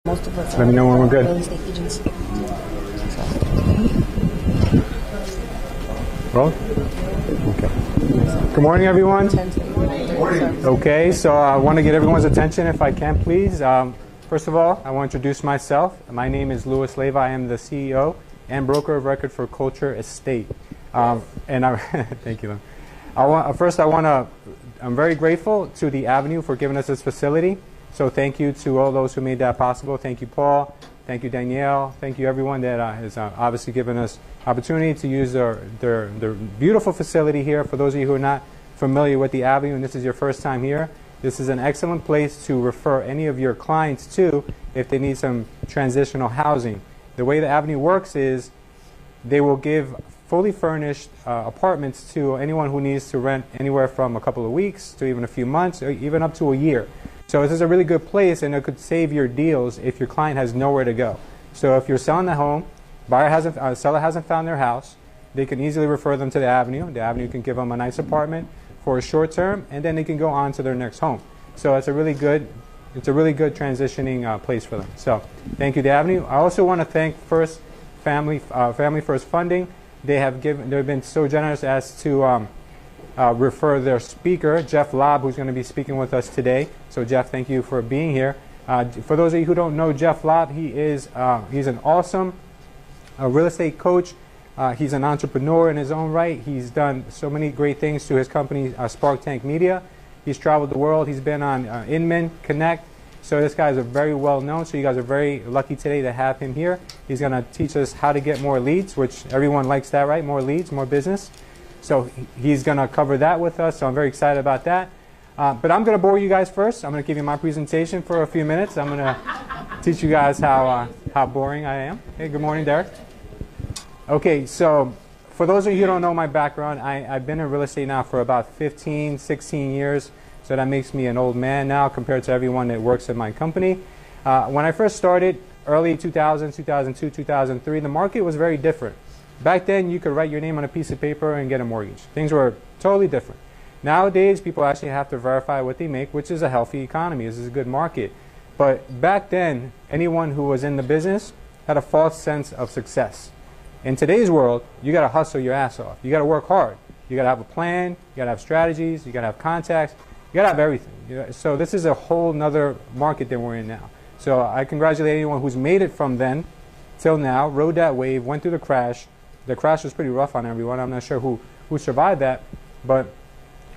Most of us Let me know when we're good. real estate agents. Roll? Okay. Good morning, everyone. Okay, so I want to get everyone's attention if I can, please. First of all, I want to introduce myself. My name is Louis Leyva. I am the CEO and broker of record for Culture Estate. And I, thank you. I'm very grateful to the Avenue for giving us this facility. So thank you to all those who made that possible. Thank you, Paul. Thank you, Danielle. Thank you, everyone that has obviously given us opportunity to use their beautiful facility here. For those of you who are not familiar with the Avenue and this is your first time here, this is an excellent place to refer any of your clients to if they need some transitional housing. The way the Avenue works is they will give fully furnished apartments to anyone who needs to rent anywhere from a couple of weeks to even a few months or even up to a year. So this is a really good place, and it could save your deals if your client has nowhere to go. So if you're selling the home, seller hasn't found their house, they can easily refer them to the Avenue. The Avenue can give them a nice apartment for a short term, and then they can go on to their next home. So it's a really good transitioning place for them. So thank you, the Avenue. I also want to thank Family First Funding. They've been so generous as to refer their speaker, Jeff Lobb, who's going to be speaking with us today. So Jeff, thank you for being here. For those of you who don't know Jeff Lobb, he's an awesome real estate coach. He's an entrepreneur in his own right. He's done so many great things to his company, Spark Tank Media. He's traveled the world. He's been on Inman Connect. So this guy is very well known. So you guys are very lucky today to have him here. He's going to teach us how to get more leads, which everyone likes that, right? More leads, more business. So he's going to cover that with us, so I'm very excited about that. But I'm going to bore you guys first. I'm going to give you my presentation for a few minutes. I'm going to teach you guys how boring I am. Hey, good morning, Derek. Okay, so for those of you who don't know my background, I've been in real estate now for about 15, 16 years. So that makes me an old man now compared to everyone that works in my company. When I first started, early 2000, 2002, 2003, the market was very different. Back then, you could write your name on a piece of paper and get a mortgage. Things were totally different. Nowadays, people actually have to verify what they make, which is a healthy economy. This is a good market. But back then, anyone who was in the business had a false sense of success. In today's world, you got to hustle your ass off. You got to work hard. You got to have a plan. You got to have strategies. You got to have contacts. You got to have everything. So this is a whole nother market that we're in now. So I congratulate anyone who's made it from then till now, rode that wave, went through the crash. The crash was pretty rough on everyone. I'm not sure who survived that. But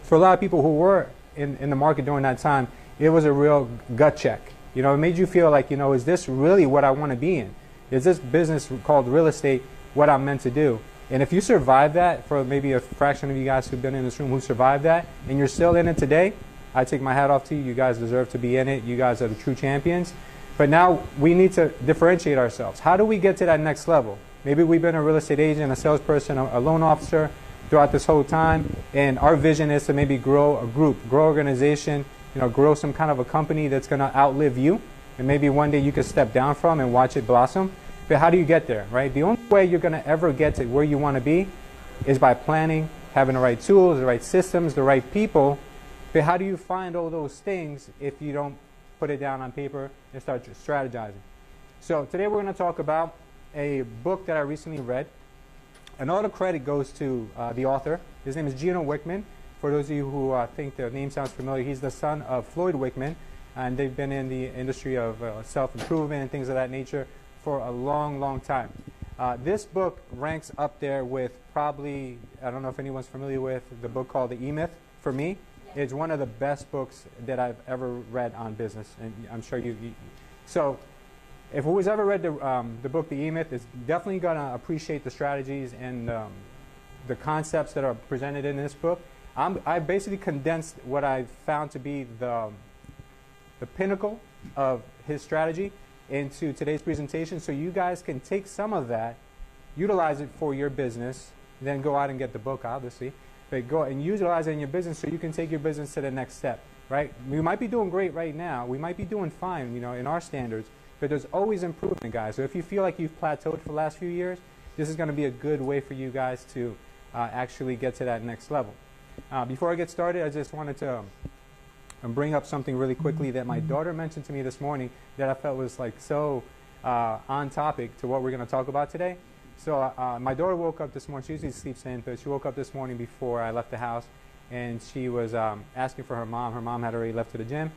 for a lot of people who were in the market during that time, it was a real gut check. You know, it made you feel like, you know, is this really what I want to be in? Is this business called real estate what I'm meant to do? And if you survive that, for maybe a fraction of you guys who've been in this room who survived that, and you're still in it today, I take my hat off to you. You guys deserve to be in it. You guys are the true champions. But now we need to differentiate ourselves. How do we get to that next level? Maybe we've been a real estate agent, a salesperson, a loan officer throughout this whole time, and our vision is to maybe grow a group, grow an organization, you know, grow some kind of a company that's going to outlive you, and maybe one day you can step down from and watch it blossom. But how do you get there, right? The only way you're going to ever get to where you want to be is by planning, having the right tools, the right systems, the right people. But how do you find all those things if you don't put it down on paper and start strategizing? So today we're going to talk about a book that I recently read, and all the credit goes to the author. His name is Gino Wickman. For those of you who think the name sounds familiar, he's the son of Floyd Wickman, and they've been in the industry of self-improvement and things of that nature for a long, long time. This book ranks up there with probably, I don't know if anyone's familiar with the book called The E-Myth. For me, it's one of the best books that I've ever read on business, and I'm sure you. So if who's ever read the book, The E-Myth, is definitely going to appreciate the strategies and the concepts that are presented in this book. I basically condensed what I found to be the pinnacle of his strategy into today's presentation, so you guys can take some of that, utilize it for your business, then go out and get the book, obviously, but go and utilize it in your business so you can take your business to the next step, right? We might be doing great right now. We might be doing fine, you know, in our standards. But there's always improvement, guys. So if you feel like you've plateaued for the last few years, this is going to be a good way for you guys to actually get to that next level. Before I get started, I just wanted to bring up something really quickly that my daughter mentioned to me this morning that I felt was like so on topic to what we're going to talk about today. So my daughter woke up this morning. She usually sleeps in, but she woke up this morning before I left the house, and she was asking for her mom. Her mom had already left to the gym.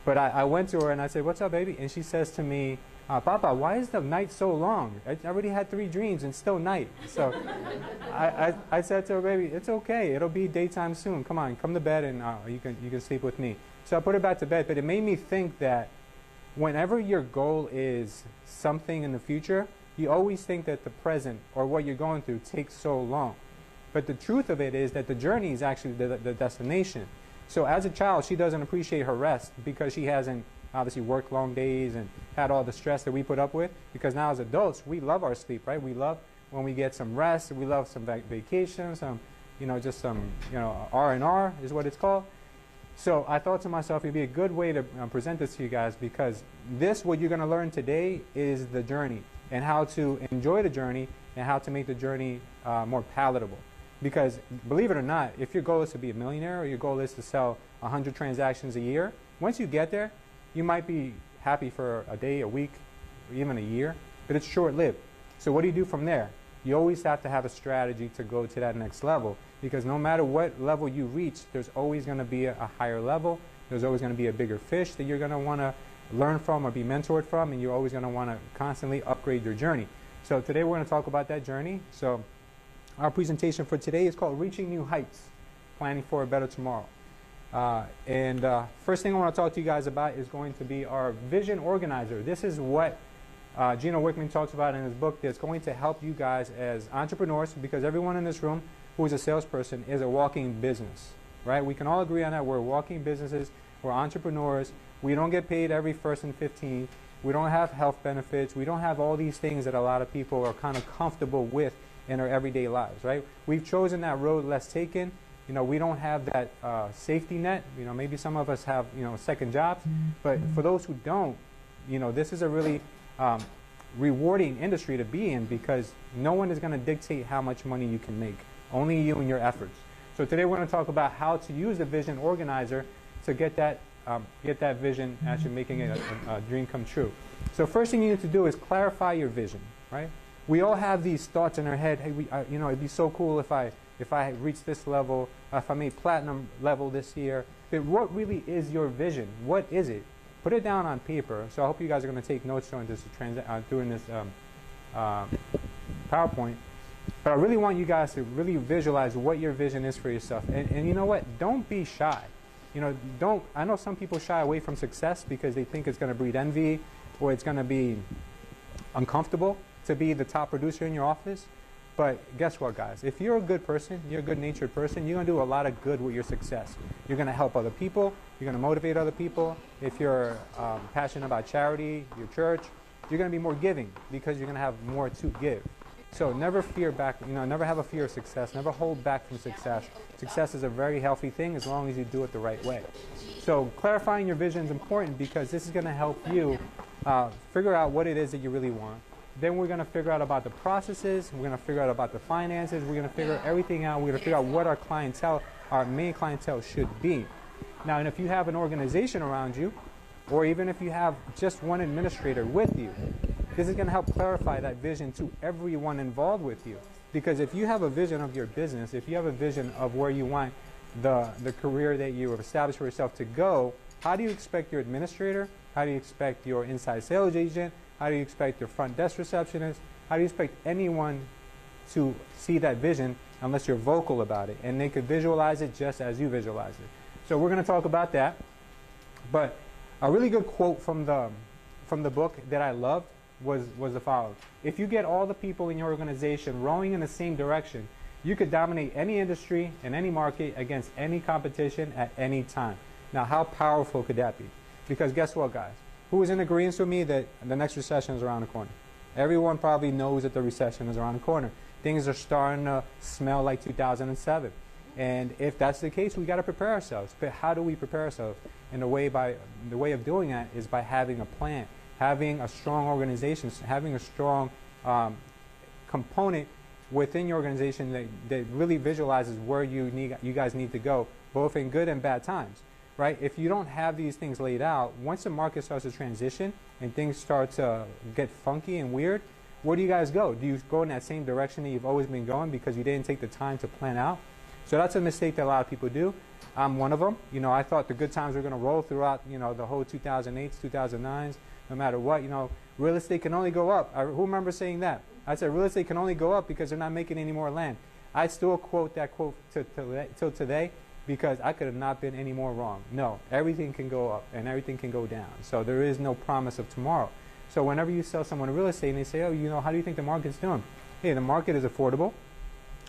But I went to her and I said, "What's up, baby?" And she says to me, "Papa, why is the night so long? I already had 3 dreams and still night." So I said to her, "Baby, it's okay. It'll be daytime soon. Come on, come to bed and you can sleep with me." So I put her back to bed. But it made me think that whenever your goal is something in the future, you always think that the present or what you're going through takes so long. But the truth of it is that the journey is actually the destination. So as a child, she doesn't appreciate her rest because she hasn't obviously worked long days and had all the stress that we put up with. Because now as adults, we love our sleep, right? We love when we get some rest. We love some vacation, some, just some, R&R is what it's called. So I thought to myself, it'd be a good way to present this to you guys, because what you're going to learn today is the journey and how to enjoy the journey and how to make the journey more palatable. Because believe it or not, if your goal is to be a millionaire or your goal is to sell 100 transactions a year, once you get there, you might be happy for a day, a week, or even a year, but it's short-lived. So what do you do from there? You always have to have a strategy to go to that next level, because no matter what level you reach, there's always going to be a higher level. There's always going to be a bigger fish that you're going to want to learn from or be mentored from, and you're always going to want to constantly upgrade your journey. So today we're going to talk about that journey. So our presentation for today is called Reaching New Heights, Planning for a Better Tomorrow. First thing I want to talk to you guys about is going to be our vision organizer. This is what Gino Wickman talks about in his book that's going to help you guys as entrepreneurs, because everyone in this room who is a salesperson is a walking business, right? We can all agree on that. We're walking businesses. We're entrepreneurs. We don't get paid every 1st and 15th. We don't have health benefits. We don't have all these things that a lot of people are kind of comfortable with in our everyday lives, right? We've chosen that road less taken. We don't have that safety net. Maybe some of us have, second jobs. But for those who don't, this is a really rewarding industry to be in, because no one is going to dictate how much money you can make. Only you and your efforts. So today we're going to talk about how to use the vision organizer to get that vision, actually making it a dream come true. So first thing you need to do is clarify your vision, right? We all have these thoughts in our head. Hey, it'd be so cool if I reach this level, if I made platinum level this year. But what really is your vision? What is it? Put it down on paper. So I hope you guys are going to take notes during this PowerPoint. But I really want you guys to really visualize what your vision is for yourself. And you know what? Don't be shy. I know some people shy away from success because they think it's going to breed envy or it's going to be uncomfortable to be the top producer in your office. But guess what, guys? If you're a good person, you're a good-natured person, you're going to do a lot of good with your success. You're going to help other people. You're going to motivate other people. If you're passionate about charity, your church, you're going to be more giving because you're going to have more to give. So never fear back, never have a fear of success. Never hold back from success. Success is a very healthy thing as long as you do it the right way. So clarifying your vision is important because this is going to help you figure out what it is that you really want. Then we're going to figure out about the processes. We're going to figure out about the finances. We're going to figure everything out. We're going to figure out what our main clientele should be. Now, and if you have an organization around you, or even if you have just one administrator with you, this is going to help clarify that vision to everyone involved with you. Because if you have a vision of your business, if you have a vision of where you want the career that you have established for yourself to go, how do you expect your administrator? How do you expect your inside sales agent? How do you expect your front desk receptionist? How do you expect anyone to see that vision unless you're vocal about it? And they could visualize it just as you visualize it. So we're going to talk about that. But a really good quote from the book that I loved was the following. If you get all the people in your organization rowing in the same direction, you could dominate any industry and any market against any competition at any time. Now, how powerful could that be? Because guess what, guys? Who is in agreement with me that the next recession is around the corner? Everyone probably knows that the recession is around the corner. Things are starting to smell like 2007. And if that's the case, we got to prepare ourselves. But how do we prepare ourselves? And the way of doing that is by having a plan, having a strong organization, having a strong component within your organization that really visualizes where you guys need to go, both in good and bad times. right? If you don't have these things laid out, once the market starts to transition and things start to get funky and weird, where do you guys go? Do you go in that same direction that you've always been going because you didn't take the time to plan out? So that's a mistake that a lot of people do. I'm one of them. You know, I thought the good times were going to roll throughout, you know, the whole 2008s, 2009s, no matter what. You know, real estate can only go up. Who remembers saying that? I said real estate can only go up because they're not making any more land. I still quote that quote till today because I could have not been any more wrong. No, everything can go up and everything can go down. So there is no promise of tomorrow. So whenever you sell someone real estate and they say, oh, you know, how do you think the market's doing? Hey, the market is affordable.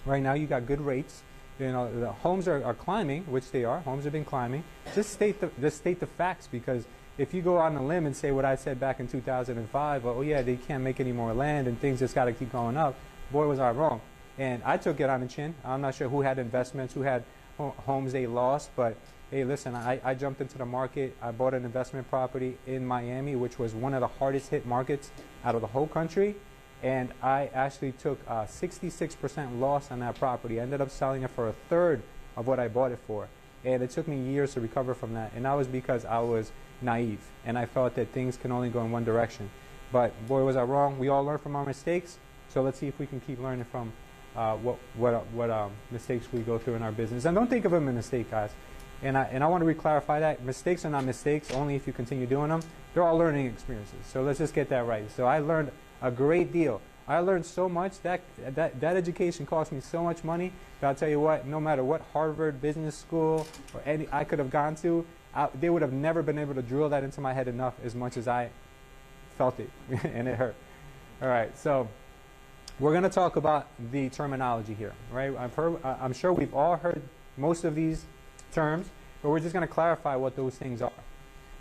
Right now you got good rates. You know, the homes are climbing, which they are. Homes have been climbing. Just state the facts, because if you go on a limb and say what I said back in 2005, oh yeah, they can't make any more land and things just got to keep going up, boy, was I wrong. And I took it on the chin. I'm not sure who had investments, who had homes they lost, but hey, listen, I jumped into the market. I bought an investment property in Miami, which was one of the hardest hit markets out of the whole country. And I actually took a 66% loss on that property. I ended up selling it for a third of what I bought it for. And it took me years to recover from that. And that was because I was naive. And I felt that things can only go in one direction. But boy, was I wrong. We all learn from our mistakes. So let's see if we can keep learning from what mistakes we go through in our business. And don't think of them as a mistake, guys. And I want to re-clarify that. Mistakes are not mistakes only if you continue doing them. They're all learning experiences. So let's just get that right. So I learned a great deal. I learned so much. That education cost me so much money. But I'll tell you what, no matter what Harvard Business School or any I could have gone to, they would have never been able to drill that into my head enough as much as I felt it. And it hurt. All right, so we're going to talk about the terminology here, right? I'm sure we've all heard most of these terms, but we're just going to clarify what those things are.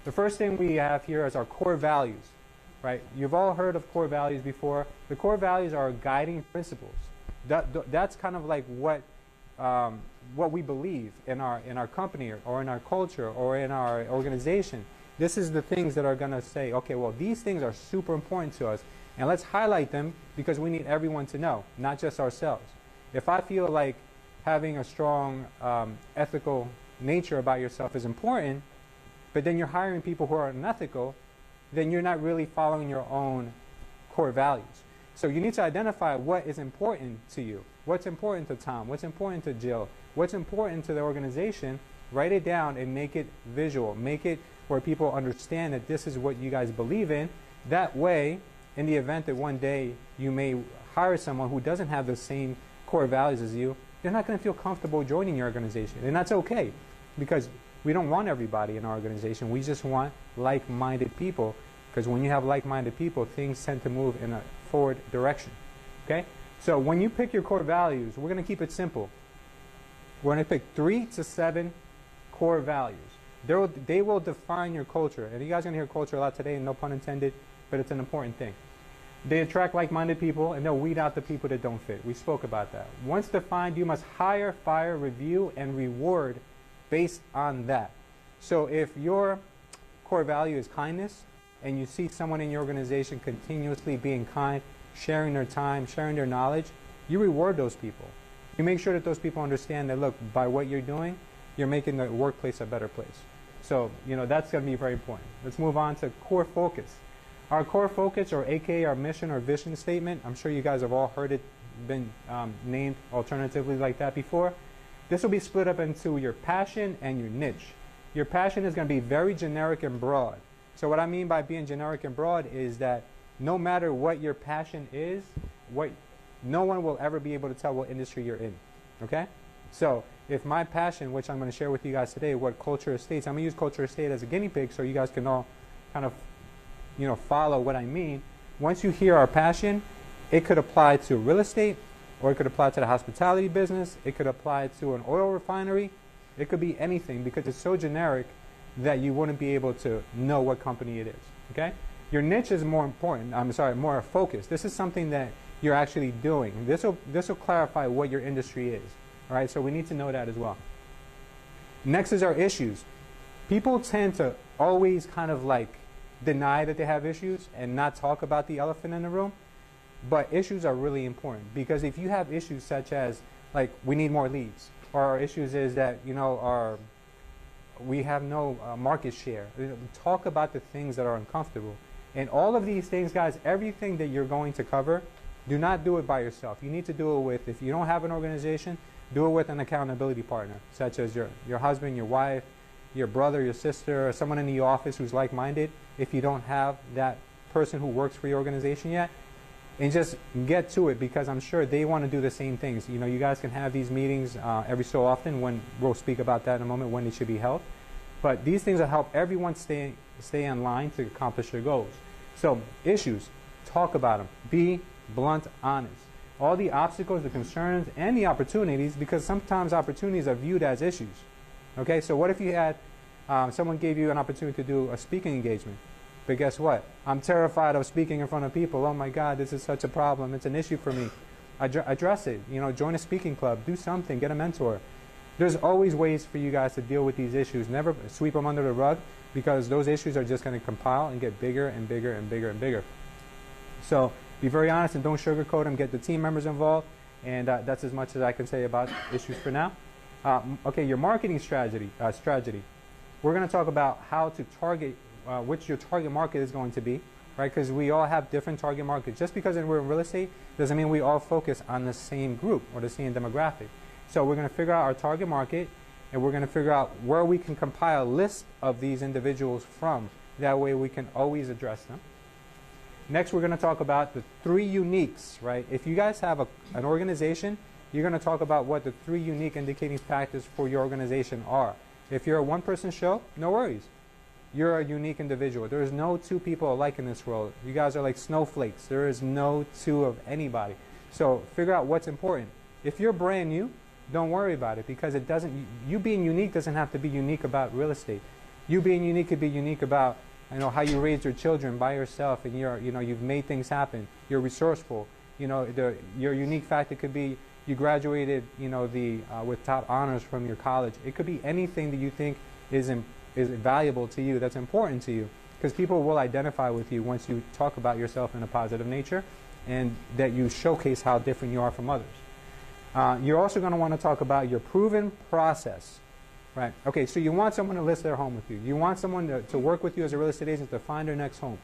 The first thing we have here is our core values, right? You've all heard of core values before. The core values are guiding principles. That's kind of like what we believe in our company or in our culture or in our organization. This is the things that are going to say, okay, well, these things are super important to us, and let's highlight them because we need everyone to know, not just ourselves. If I feel like having a strong ethical nature about yourself is important, but then you're hiring people who are unethical, then you're not really following your own core values. So you need to identify what is important to you. What's important to Tom? What's important to Jill? What's important to the organization? Write it down and make it visual. Make it where people understand that this is what you guys believe in. That way, in the event that one day you may hire someone who doesn't have the same core values as you, they're not going to feel comfortable joining your organization. And that's okay, because we don't want everybody in our organization. We just want like-minded people, because when you have like-minded people, things tend to move in a forward direction. Okay? So when you pick your core values, we're going to keep it simple. We're going to pick 3 to 7 core values. They will define your culture. And you guys are going to hear culture a lot today, no pun intended, but it's an important thing. They attract like-minded people, and they'll weed out the people that don't fit. We spoke about that. Once defined, you must hire, fire, review, and reward based on that. So if your core value is kindness, and you see someone in your organization continuously being kind, sharing their time, sharing their knowledge, you reward those people. You make sure that those people understand that, look, by what you're doing, you're making the workplace a better place. So, you know, that's going to be very important. Let's move on to core focus. Our core focus, or AKA our mission or vision statement, I'm sure you guys have all heard it been named alternatively like that before. This will be split up into your passion and your niche. Your passion is going to be very generic and broad. So what I mean by being generic and broad is that no matter what your passion is, no one will ever be able to tell what industry you're in. Okay? So if my passion, which I'm going to share with you guys today, what culture estates, I'm going to use culture estate as a guinea pig so you guys can all kind of, you know, follow what I mean. Once you hear our passion, it could apply to real estate, or it could apply to the hospitality business. It could apply to an oil refinery. It could be anything, because it's so generic that you wouldn't be able to know what company it is. Okay? Your niche is more important. More focused. This is something that you're actually doing. This will clarify what your industry is. All right? So we need to know that as well. Next is our issues. People tend to always kind of like deny that they have issues and not talk about the elephant in the room. But issues are really important, because if you have issues such as, like, we need more leads, or our issues is that, you know, we have no market share. Talk about the things that are uncomfortable. And all of these things, guys, everything that you're going to cover, do not do it by yourself. You need to do it with, if you don't have an organization, do it with an accountability partner, such as your husband, your wife, your brother, your sister, or someone in the office who's like-minded. If you don't have that person who works for your organization yet, and just get to it, because I'm sure they want to do the same things. You know, you guys can have these meetings every so often, when we'll speak about that in a moment, when they should be held. But these things will help everyone stay in line to accomplish their goals. So issues, talk about them. Be blunt, honest. All the obstacles, the concerns, and the opportunities, because sometimes opportunities are viewed as issues. Okay, so what if you had, someone gave you an opportunity to do a speaking engagement, but guess what? I'm terrified of speaking in front of people. Oh my God, this is such a problem. It's an issue for me. Address it. You know, join a speaking club. Do something. Get a mentor. There's always ways for you guys to deal with these issues. Never sweep them under the rug, because those issues are just going to compile and get bigger and bigger and bigger and bigger. So be very honest and don't sugarcoat them. Get the team members involved. And that's as much as I can say about issues for now. Okay, your marketing strategy. We're going to talk about how to target, which your target market is going to be, right? Because we all have different target markets. Just because we're in real estate doesn't mean we all focus on the same group or the same demographic. So we're going to figure out our target market, and we're going to figure out where we can compile a list of these individuals from. That way we can always address them. Next, we're going to talk about the 3 uniques, right? If you guys have an organization, you're going to talk about what the 3 unique indicating factors for your organization are. If you're a one-person show, no worries. You're a unique individual. There is no 2 people alike in this world. You guys are like snowflakes. There is no 2 of anybody. So figure out what's important. If you're brand new, don't worry about it, because it doesn't. You being unique doesn't have to be unique about real estate. You being unique could be unique about, you know, how you raised your children by yourself, and you've made things happen. You're resourceful. You know, your unique factor could be you graduated, you know, with top honors from your college. It could be anything that you think is valuable to you, that's important to you, because people will identify with you once you talk about yourself in a positive nature, and that you showcase how different you are from others. You're also going to want to talk about your proven process, right? Okay, so you want someone to list their home with you. You want someone to work with you as a real estate agent to find their next home.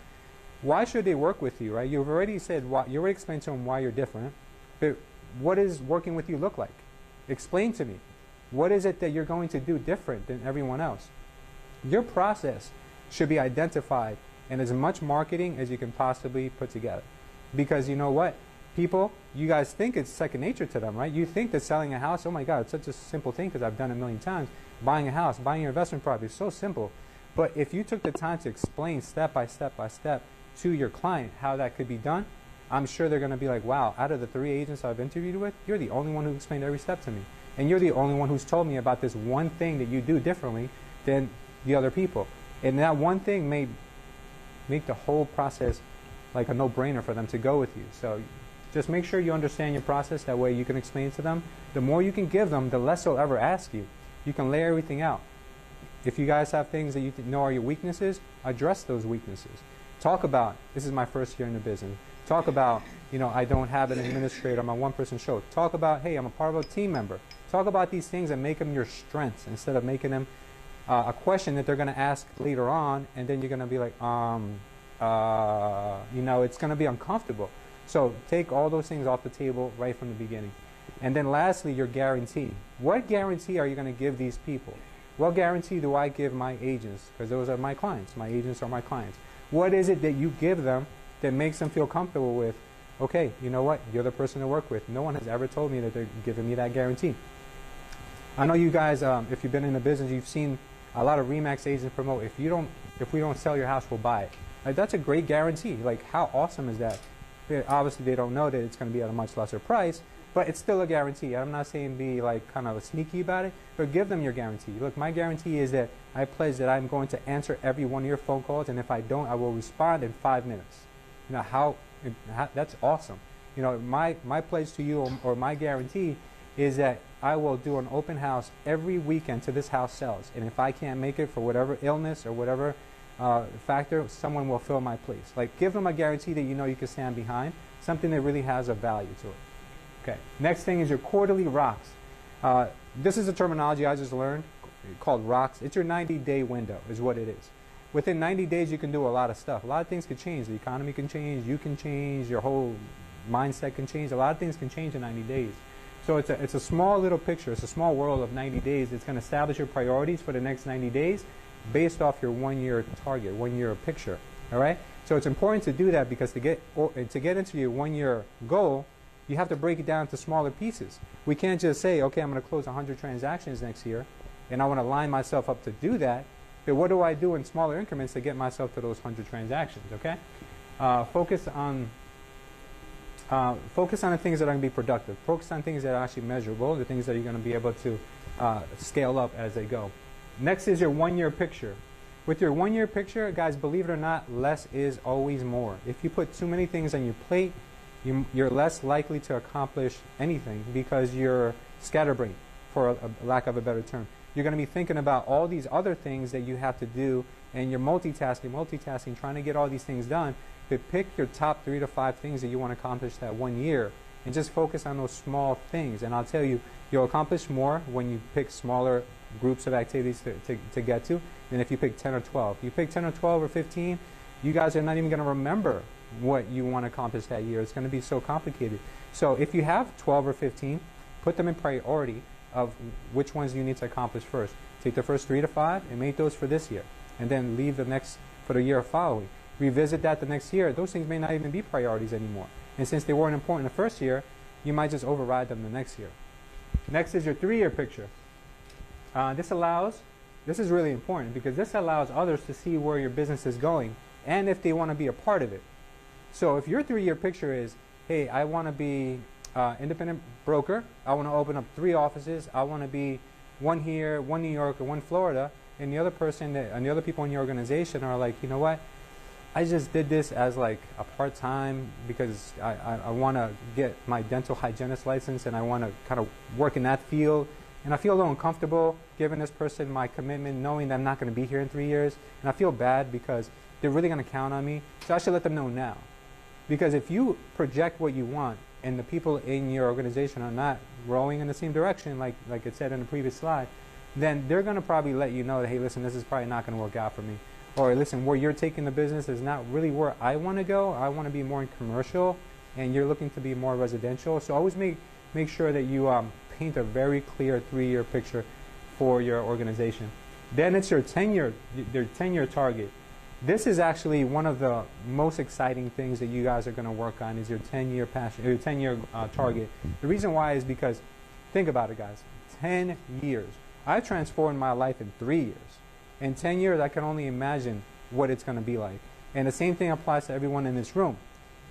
Why should they work with you, right? You've already said why. You already explained to them why you're different. But what does working with you look like? Explain to me. What is it that you're going to do different than everyone else? Your process should be identified and as much marketing as you can possibly put together. Because you know what? People, you guys think it's second nature to them, right? You think that selling a house, oh my God, it's such a simple thing because I've done it a million times. Buying a house, buying your investment property is so simple. But if you took the time to explain step by step by step to your client how that could be done, I'm sure they're going to be like, wow, out of the 3 agents I've interviewed with, you're the only one who explained every step to me. And you're the only one who's told me about this one thing that you do differently than the other people. And that one thing may make the whole process like a no-brainer for them to go with you. So just make sure you understand your process. That way you can explain it to them. The more you can give them, the less they'll ever ask you. You can lay everything out. If you guys have things that you know are your weaknesses, address those weaknesses. Talk about, this is my first year in the business. Talk about, you know, I don't have an administrator, I'm a one-person show. Talk about, hey, I'm a part of a team member. Talk about these things and make them your strengths instead of making them a question that they're going to ask later on, and then you're going to be like, you know, it's going to be uncomfortable. So take all those things off the table right from the beginning. And then lastly, your guarantee. What guarantee are you going to give these people? What guarantee do I give my agents? Because those are my clients. My agents are my clients. What is it that you give them that makes them feel comfortable with, okay, you know what, you're the person to work with. No one has ever told me that they're giving me that guarantee. I know you guys, if you've been in the business, you've seen a lot of RE/MAX agents promote, if we don't sell your house, we'll buy it. Like, that's a great guarantee. Like, how awesome is that? Obviously, they don't know that it's going to be at a much lesser price, but it's still a guarantee. I'm not saying be like kind of sneaky about it, but give them your guarantee. Look, my guarantee is that I pledge that I'm going to answer every one of your phone calls, and if I don't, I will respond in 5 minutes. You know, how that's awesome. You know, my pledge to you, or my guarantee, is that I will do an open house every weekend till this house sells. And if I can't make it for whatever illness or whatever factor, someone will fill my place. Like, give them a guarantee that you know you can stand behind, something that really has a value to it. Okay. Next thing is your quarterly rocks. This is a terminology I just learned. called rocks. It's your 90-day window is what it is. Within 90 days, you can do a lot of stuff. A lot of things can change. The economy can change. You can change. Your whole mindset can change. A lot of things can change in 90 days. So it's a small little picture. It's a small world of 90 days. It's going to establish your priorities for the next 90 days based off your 1-year target, 1-year picture. All right? So it's important to do that because to get into your 1-year goal, you have to break it down to smaller pieces. We can't just say, okay, I'm going to close 100 transactions next year, and I want to line myself up to do that. But what do I do in smaller increments to get myself to those 100 transactions? Okay, focus on the things that are going to be productive. Focus on things that are actually measurable, the things that you're going to be able to scale up as they go. Next is your 1-year picture. With your 1-year picture, guys, believe it or not, less is always more. If you put too many things on your plate, you're less likely to accomplish anything because you're scatterbrained, for a lack of a better term. You're going to be thinking about all these other things that you have to do, and you're multitasking, trying to get all these things done. But pick your top 3 to 5 things that you want to accomplish that 1 year, and just focus on those small things. And I'll tell you, you'll accomplish more when you pick smaller groups of activities to get to than if you pick 10 or 12. If you pick 10 or 12 or 15, you guys are not even going to remember what you want to accomplish that year. It's going to be so complicated. So if you have 12 or 15, put them in priority of which ones you need to accomplish first. Take the first 3 to 5 and make those for this year, and then leave the next for the year following. Revisit that the next year. Those things may not even be priorities anymore. And since they weren't important the first year, you might just override them the next year. Next is your 3-year picture. This is really important because this allows others to see where your business is going and if they want to be a part of it. So if your 3-year picture is, hey, I want to be independent broker, I want to open up 3 offices, I want to be 1 here, 1 New York, or 1 Florida, and the other person and the other people in your organization are like, you know what, I just did this as like a part-time because I want to get my dental hygienist license and I want to kind of work in that field, and I feel a little uncomfortable giving this person my commitment knowing that I'm not going to be here in 3 years, and I feel bad because they're really going to count on me, so I should let them know now. Because if you project what you want and the people in your organization are not rowing in the same direction, like it said in the previous slide, then they're going to probably let you know that, hey, listen, this is probably not going to work out for me. Or listen, where you're taking the business is not really where I want to go. I want to be more in commercial, and you're looking to be more residential. So always make sure that you paint a very clear 3-year picture for your organization. Then it's your 10-year target. This is actually one of the most exciting things that you guys are going to work on is your 10-year target. The reason why is because, think about it, guys. 10 years. I transformed my life in 3 years. In 10 years, I can only imagine what it's going to be like. And the same thing applies to everyone in this room.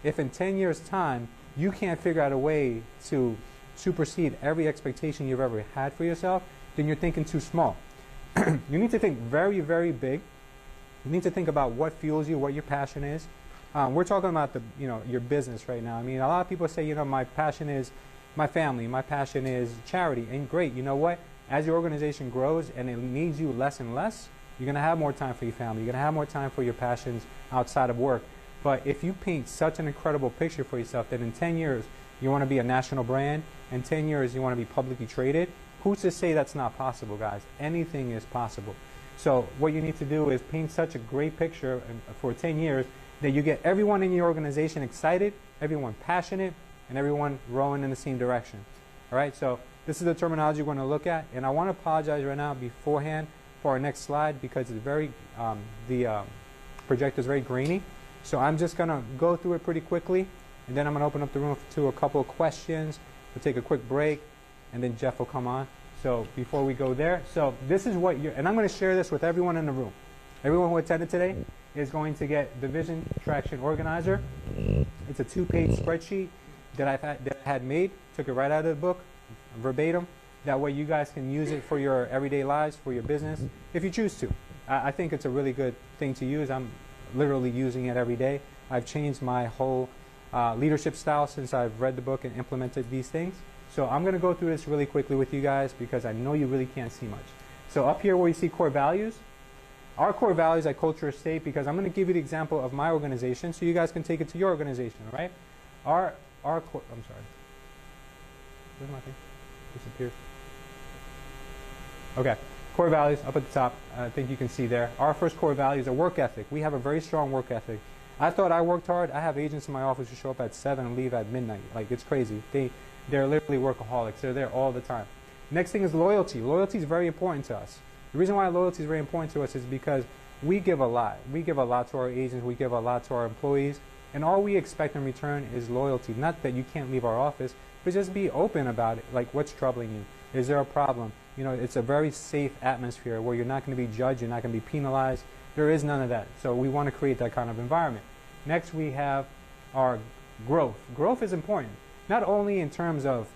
If in 10 years' time, you can't figure out a way to supersede every expectation you've ever had for yourself, then you're thinking too small. You need to think very, very big. You need to think about what fuels you, what your passion is. We're talking about your business right now. I mean, a lot of people say, my passion is my family, my passion is charity, and great. You know what? As your organization grows and it needs you less and less, you're going to have more time for your family. You're going to have more time for your passions outside of work. But if you paint such an incredible picture for yourself that in 10 years you want to be a national brand, in 10 years you want to be publicly traded, who's to say that's not possible, guys? Anything is possible. So what you need to do is paint such a great picture for 10 years that you get everyone in your organization excited, everyone passionate, and everyone rowing in the same direction. All right, so this is the terminology we're going to look at, and I want to apologize right now beforehand for our next slide because it's the projector is very grainy. So I'm just going to go through it pretty quickly, and then I'm going to open up the room to a couple of questions. We'll take a quick break, and then Jeff will come on. So before we go there, so this is what and I'm going to share this with everyone in the room. Everyone who attended today is going to get the Vision Traction Organizer. It's a 2-page spreadsheet that I had made, took it right out of the book, verbatim. That way you guys can use it for your everyday lives, for your business, if you choose to. I think it's a really good thing to use. I'm literally using it every day. I've changed my whole leadership style since I've read the book and implemented these things. So I'm going to go through this really quickly with you guys because I know you really can't see much. So up here where you see core values, our core values at Culture Estate, because I'm going to give you the example of my organization so you guys can take it to your organization, all right? I'm sorry. Where's my thing? Disappeared. Okay. core values up at the top, I think you can see there. Our first core value is a work ethic. We have a very strong work ethic. I thought I worked hard. I have agents in my office who show up at 7 and leave at midnight. Like, it's crazy. They're literally workaholics. They're there all the time. Next thing is loyalty. Loyalty is very important to us. The reason why loyalty is very important to us is because we give a lot. We give a lot to our agents. We give a lot to our employees. And all we expect in return is loyalty. Not that you can't leave our office, but just be open about it. Like, what's troubling you? Is there a problem? You know, it's a very safe atmosphere where you're not going to be judged. You're not going to be penalized. There is none of that. So we want to create that kind of environment. Next, we have our growth. Growth is important, not only in terms of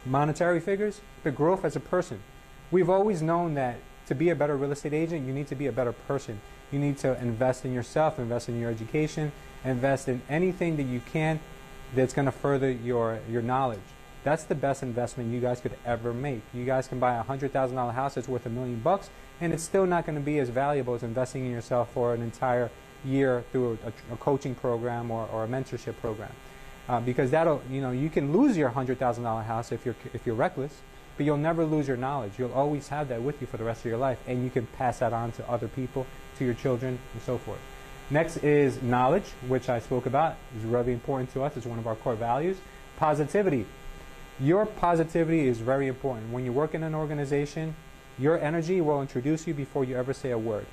monetary figures, but growth as a person. We've always known that to be a better real estate agent, you need to be a better person. You need to invest in yourself, invest in your education, invest in anything that you can that's going to further your knowledge. That's the best investment you guys could ever make. You guys can buy a $100,000 house that's worth $1 million, and it's still not going to be as valuable as investing in yourself for an entire year through a coaching program or a mentorship program. Because that'll, you know, you can lose your $100,000 house if you're reckless, but you'll never lose your knowledge. You'll always have that with you for the rest of your life, and you can pass that on to other people, to your children, and so forth. Next is knowledge, which I spoke about. It's really important to us. It's one of our core values. Positivity. Your positivity is very important. When you work in an organization, your energy will introduce you before you ever say a word.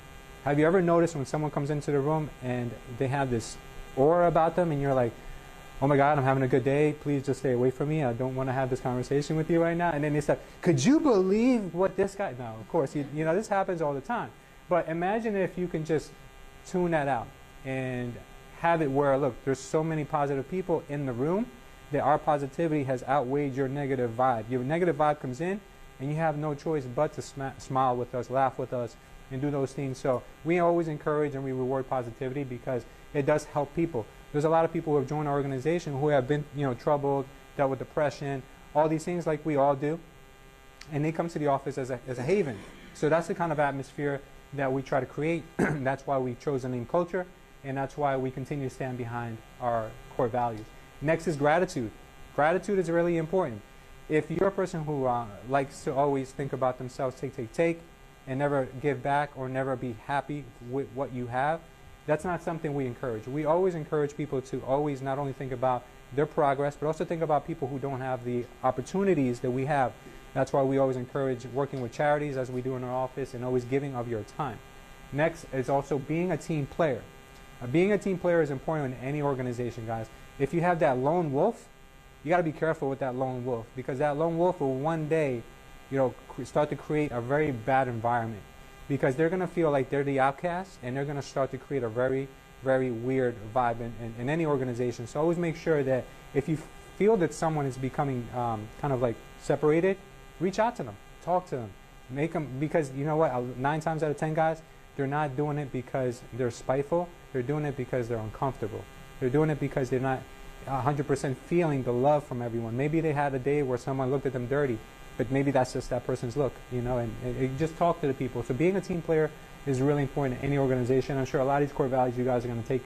Have you ever noticed when someone comes into the room and they have this aura about them and you're like, oh my God, I'm having a good day. Please just stay away from me. I don't want to have this conversation with you right now. And then they say, could you believe what this guy... No, of course, you know, this happens all the time. But imagine if you can just tune that out and have it where, look, there's so many positive people in the room that our positivity has outweighed your negative vibe. Your negative vibe comes in and you have no choice but to smile with us, laugh with us, and do those things. So we always encourage and we reward positivity because it does help people. There's a lot of people who have joined our organization who have been, you know, troubled, dealt with depression, all these things like we all do, and they come to the office as a haven. So that's the kind of atmosphere that we try to create. That's why we chose the name Culture, and that's why we continue to stand behind our core values. Next is gratitude. Gratitude is really important. If you're a person who likes to always think about themselves, take, and never give back or never be happy with what you have, that's not something we encourage. We always encourage people to always not only think about their progress, but also think about people who don't have the opportunities that we have. That's why we always encourage working with charities, as we do in our office, and always giving of your time. Next is also being a team player. Being a team player is important in any organization, guys. If you have that lone wolf, you got to be careful with that lone wolf, because that lone wolf will one day, you know, start to create a very bad environment, because they're going to feel like they're the outcast, and they're going to start to create a very, very weird vibe in any organization. So always make sure that if you feel that someone is becoming kind of like separated, reach out to them, talk to them, make them, because you know what, 9 times out of 10 guys, they're not doing it because they're spiteful. They're doing it because they're uncomfortable. They're doing it because they're not 100% feeling the love from everyone. Maybe they had a day where someone looked at them dirty, but maybe that's just that person's look, you know, and just talk to the people. So being a team player is really important in any organization. I'm sure a lot of these core values you guys are going to take